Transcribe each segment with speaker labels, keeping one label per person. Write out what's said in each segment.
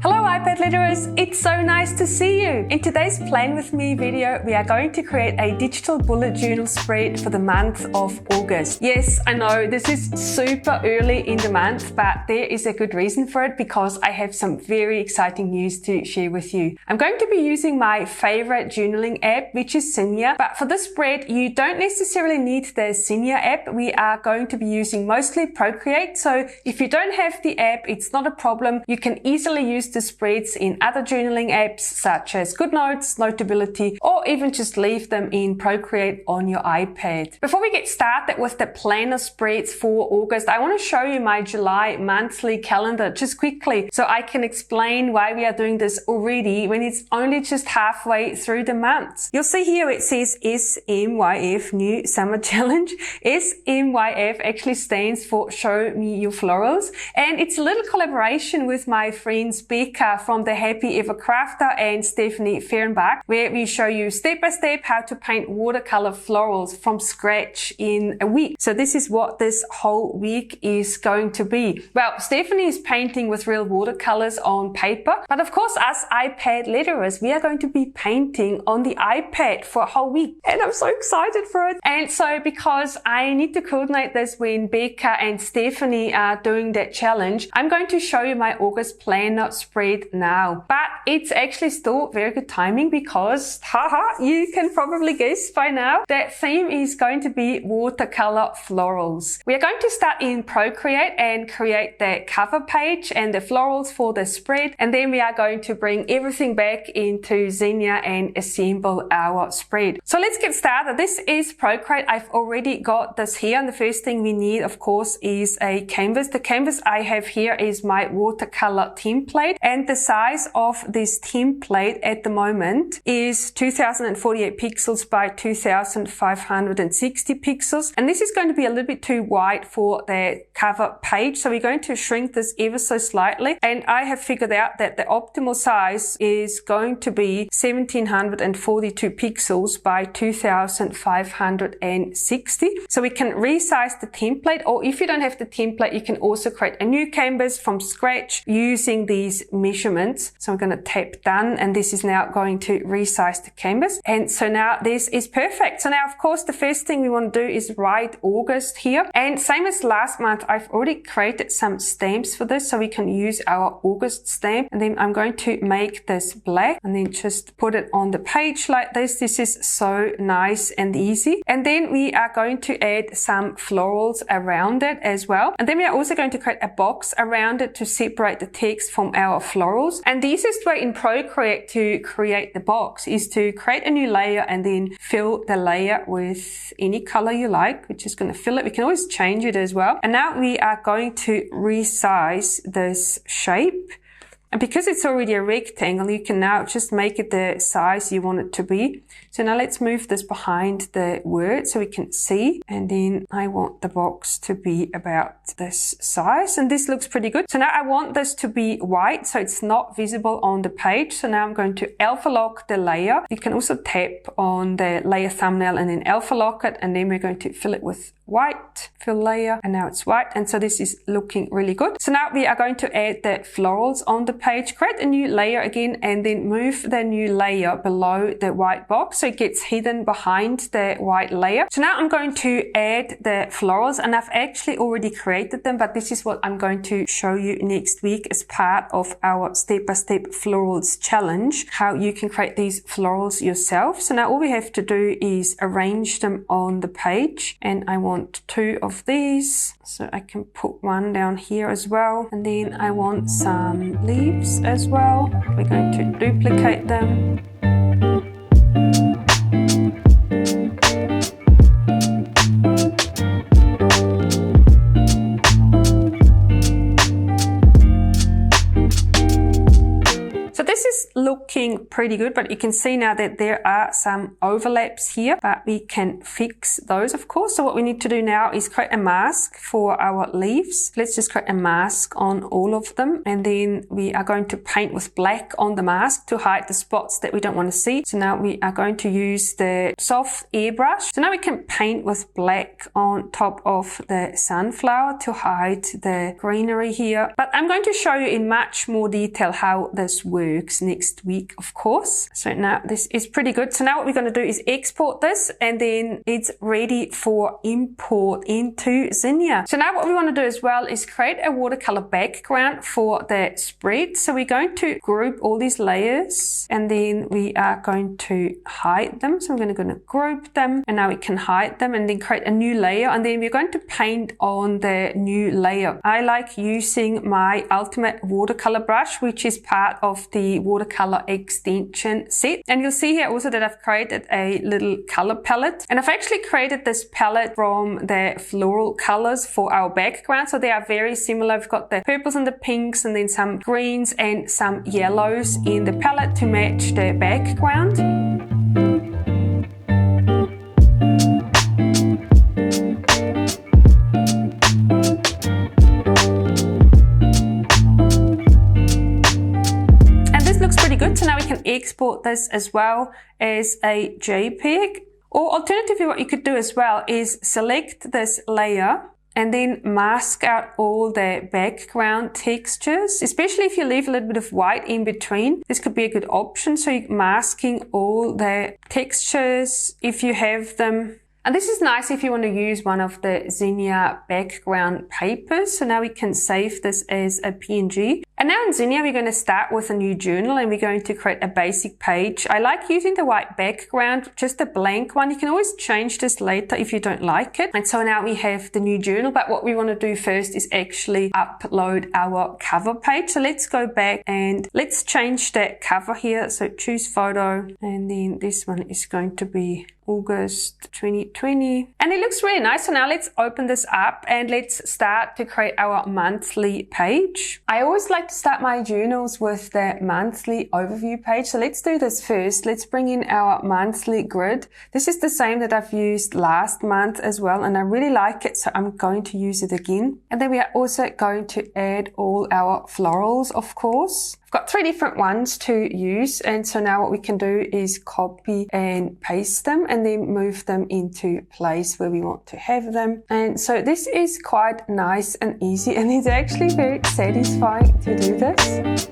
Speaker 1: Hello iPad letterers, it's so nice to see you! In today's Plan With Me video, we are going to create a digital bullet journal spread for the month of August. Yes, I know this is super early in the month, but there is a good reason for it because I have some very exciting news to share with you. I'm going to be using my favorite journaling app, which is Zinnia, but for this spread, you don't necessarily need the Zinnia app. We are going to be using mostly Procreate, so if you don't have the app, it's not a problem. You can easily use the spreads in other journaling apps such as GoodNotes, Notablity, or even just leave them in Procreate on your iPad. Before we get started with the planner spreads for August, I want to show you my July monthly calendar just quickly so I can explain why we are doing this already when it's only just halfway through the month. You'll see here it says SMYF, New Summer Challenge. SMYF actually stands for Show Me Your Florals, and it's a little collaboration with my friends Becca from the Happy Ever Crafter and Stephanie Fehrenbach, where we show you step by step how to paint watercolor florals from scratch in a week. So this is what this whole week is going to be. Well, Stephanie is painting with real watercolors on paper, but of course us iPad letterers, we are going to be painting on the iPad for a whole week, and I'm so excited for it. And so because I need to coordinate this when Becca and Stephanie are doing that challenge, I'm going to show you my August planner spread now. But it's actually still very good timing because, you can probably guess by now, that theme is going to be watercolor florals. We are going to start in Procreate and create the cover page and the florals for the spread, and then we are going to bring everything back into Zinnia and assemble our spread. So let's get started. This is Procreate. I've already got this here, and the first thing we need, of course, is a canvas. The canvas I have here is my watercolor template, and the size of this template at the moment is 2048 pixels by 2560 pixels, and this is going to be a little bit too wide for the cover page, so we're going to shrink this ever so slightly, and I have figured out that the optimal size is going to be 1742 pixels by 2560. So we can resize the template, or if you don't have the template, you can also create a new canvas from scratch using these measurements. So I'm going to tap done, and this is now going to resize the canvas. And so now this is perfect. So now, of course, the first thing we want to do is write August here. And same as last month, I've already created some stamps for this, so we can use our August stamp. And then I'm going to make this black and then just put it on the page like this. This is so nice and easy. And then we are going to add some florals around it as well. And then we are also going to create a box around it to separate the text from our florals. And the easiest way in Procreate to create the box is to create a new layer and then fill the layer with any color you like. We're just going to fill it. We can always change it as well. And now we are going to resize this shape. And because it's already a rectangle, you can now just make it the size you want it to be. So now let's move this behind the word so we can see. And then I want the box to be about this size. And this looks pretty good. So now I want this to be white, so it's not visible on the page. So now I'm going to alpha lock the layer. You can also tap on the layer thumbnail and then alpha lock it. And then we're going to fill it with white, fill layer, and now it's white, and so this is looking really good. So now we are going to add the florals on the page, create a new layer again, and then move the new layer below the white box so it gets hidden behind the white layer. So now I'm going to add the florals, and I've actually already created them, but this is what I'm going to show you next week as part of our step-by-step florals challenge, how you can create these florals yourself. So now all we have to do is arrange them on the page, and I want 2 of these, so I can put one down here as well, and then I want some leaves as well. We're going to duplicate them. So this is looking pretty good, but you can see now that there are some overlaps here, but we can fix those, of course. So what we need to do now is create a mask for our leaves. Let's just create a mask on all of them, and then we are going to paint with black on the mask to hide the spots that we don't want to see. So now we are going to use the soft airbrush. So now we can paint with black on top of the sunflower to hide the greenery here. But I'm going to show you in much more detail how this works next week, of course. So now this is pretty good. So now what we're going to do is export this, and then it's ready for import into Zinnia. So now what we want to do as well is create a watercolor background for the spread. So we're going to group all these layers, and then we are going to hide them. So I'm going to group them, and now we can hide them, and then create a new layer, and then we're going to paint on the new layer. I like using my Ultimate watercolor brush, which is part of the watercolor extension set. And you'll see here also that I've created a little color palette, and I've actually created this palette from the floral colors for our background. So they are very similar. We've got the purples and the pinks, and then some greens and some yellows in the palette to match the background. Good. So now we can export this as well as a JPEG. Or alternatively, what you could do as well is select this layer and then mask out all the background textures, especially if you leave a little bit of white in between. This could be a good option. So you're masking all the textures if you have them. And this is nice if you want to use one of the Zinnia background papers. So now we can save this as a PNG. And now in Zinnia, we're going to start with a new journal, and we're going to create a basic page. I like using the white background, just a blank one. You can always change this later if you don't like it. And so now we have the new journal, but what we want to do first is actually upload our cover page. So let's go back and let's change that cover here. So choose photo, and then this one is going to be August 2020. And it looks really nice. So now let's open this up and let's start to create our monthly page. I always like to start my journals with the monthly overview page. So let's do this first. Let's bring in our monthly grid. This is the same that I've used last month as well, and I really like it, so I'm going to use it again. And then we are also going to add all our florals, of course. I've got 3 different ones to use, and so now what we can do is copy and paste them and then move them into place where we want to have them. And so this is quite nice and easy, and it's actually very satisfying to do this.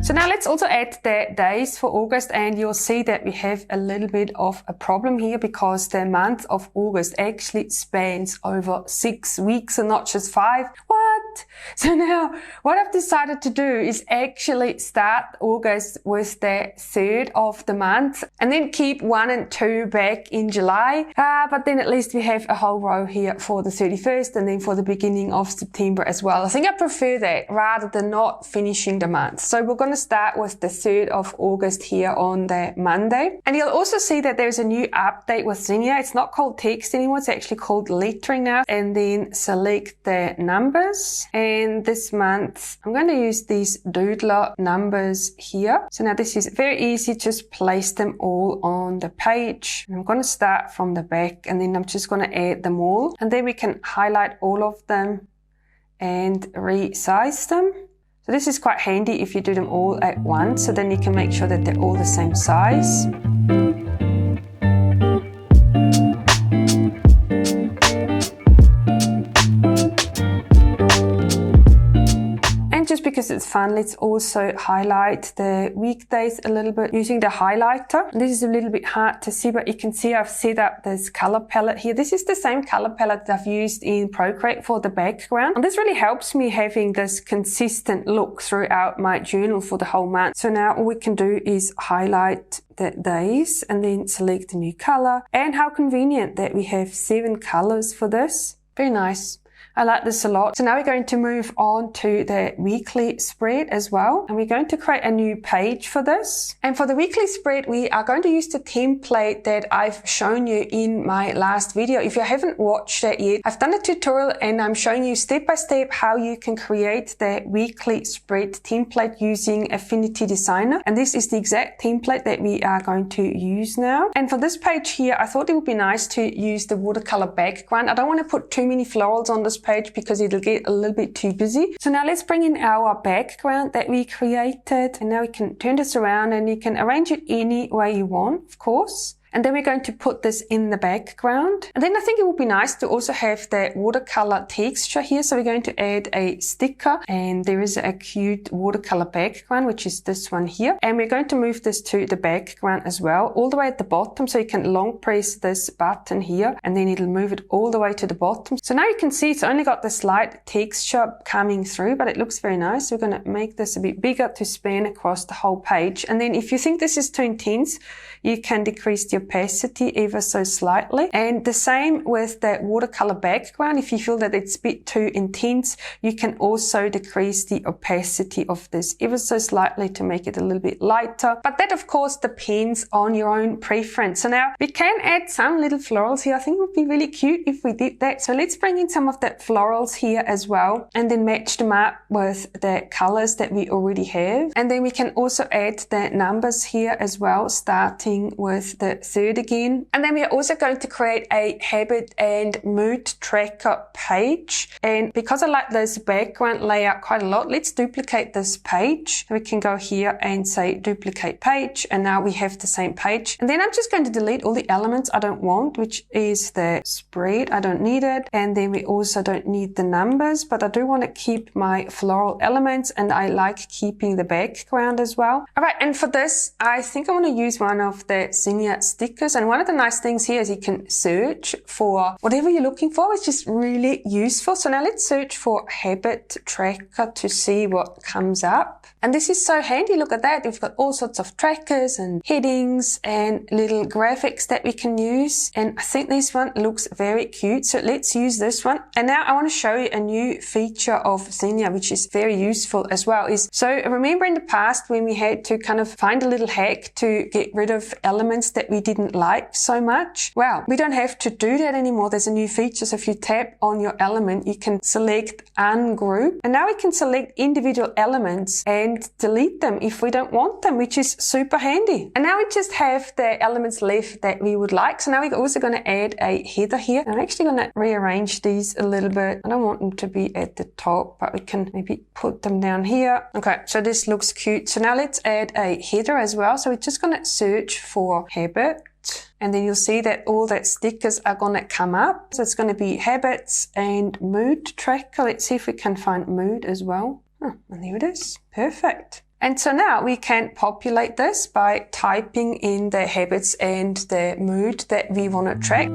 Speaker 1: So now let's also add the days for August, and you'll see that we have a little bit of a problem here because the month of August actually spans over 6 weeks and not just 5. What? So now what I've decided to do is actually start August with the 3rd of the month and then keep 1 and 2 back in July. But then at least we have a whole row here for the 31st and then for the beginning of September as well. I think I prefer that rather than not finishing the month. So we're going to start with the 3rd of August here on the Monday. And you'll also see that there's a new update with Zinnia. It's not called text anymore. It's actually called lettering now. And then select the numbers. And this month, I'm going to use these doodler numbers here. So now this is very easy. Just place them all on the page. And I'm going to start from the back and then I'm just going to add them all. And then we can highlight all of them and resize them. So this is quite handy if you do them all at once, so then you can make sure that they're all the same size. Just because it's fun, let's also highlight the weekdays a little bit using the highlighter. This is a little bit hard to see, but you can see I've set up this color palette here. This is the same color palette that I've used in Procreate for the background. And this really helps me having this consistent look throughout my journal for the whole month. So now all we can do is highlight the days and then select a new color. And how convenient that we have 7 colors for this. Very nice. I like this a lot. So now we're going to move on to the weekly spread as well. And we're going to create a new page for this. And for the weekly spread, we are going to use the template that I've shown you in my last video. If you haven't watched that yet, I've done a tutorial and I'm showing you step by step how you can create the weekly spread template using Affinity Designer. And this is the exact template that we are going to use now. And for this page here, I thought it would be nice to use the watercolor background. I don't want to put too many florals on this page because it'll get a little bit too busy. So now let's bring in our background that we created. And now we can turn this around and you can arrange it any way you want, of course. And then we're going to put this in the background. And then I think it would be nice to also have the watercolor texture here. So we're going to add a sticker and there is a cute watercolor background, which is this one here. And we're going to move this to the background as well, all the way at the bottom. So you can long press this button here and then it'll move it all the way to the bottom. So now you can see it's only got the slight texture coming through, but it looks very nice. So we're going to make this a bit bigger to span across the whole page. And then if you think this is too intense, you can decrease the opacity ever so slightly. And the same with the watercolor background. If you feel that it's a bit too intense, you can also decrease the opacity of this ever so slightly to make it a little bit lighter. But that of course depends on your own preference. So now we can add some little florals here. I think it would be really cute if we did that. So let's bring in some of the florals here as well and then match them up with the colors that we already have. And then we can also add the numbers here as well, starting with the third again. And then we are also going to create a habit and mood tracker page. And because I like this background layout quite a lot, let's duplicate this page. We can go here and say duplicate page. And now we have the same page. And then I'm just going to delete all the elements I don't want, which is the spread. I don't need it. And then we also don't need the numbers, but I do want to keep my floral elements and I like keeping the background as well. All right. And for this, I think I want to use one of the Zinnia stickers. And one of the nice things here is you can search for whatever you're looking for, which is really useful. So now let's search for habit tracker to see what comes up. And this is so handy. Look at that. We've got all sorts of trackers and headings and little graphics that we can use. And I think this one looks very cute. So let's use this one. And now I want to show you a new feature of Zinnia, which is very useful as well. So remember in the past when we had to kind of find a little hack to get rid of elements that we didn't like so much? Well, we don't have to do that anymore. There's a new feature. So if you tap on your element, you can select ungroup. And now we can select individual elements and delete them if we don't want them, which is super handy. And now we just have the elements left that we would like. So now we're also going to add a header here. I'm actually going to rearrange these a little bit. I don't want them to be at the top, but we can maybe put them down here. Okay, so this looks cute. So now let's add a header as well. So we're just going to search for habit. And then you'll see that all that stickers are going to come up. So it's going to be habits and mood tracker. Let's see if we can find mood as well. Oh, and there it is. Perfect. And so now we can populate this by typing in the habits and the mood that we want to track.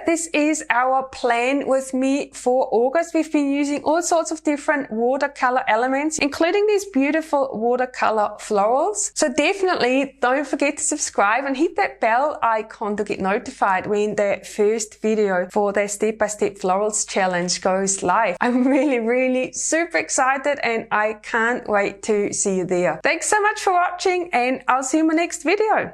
Speaker 1: This is our plan with me for August. We've been using all sorts of different watercolor elements, including these beautiful watercolor florals. So definitely don't forget to subscribe and hit that bell icon to get notified when the first video for the step-by-step florals challenge goes live. I'm really super excited and I can't wait to see you there. Thanks so much for watching and I'll see you in my next video.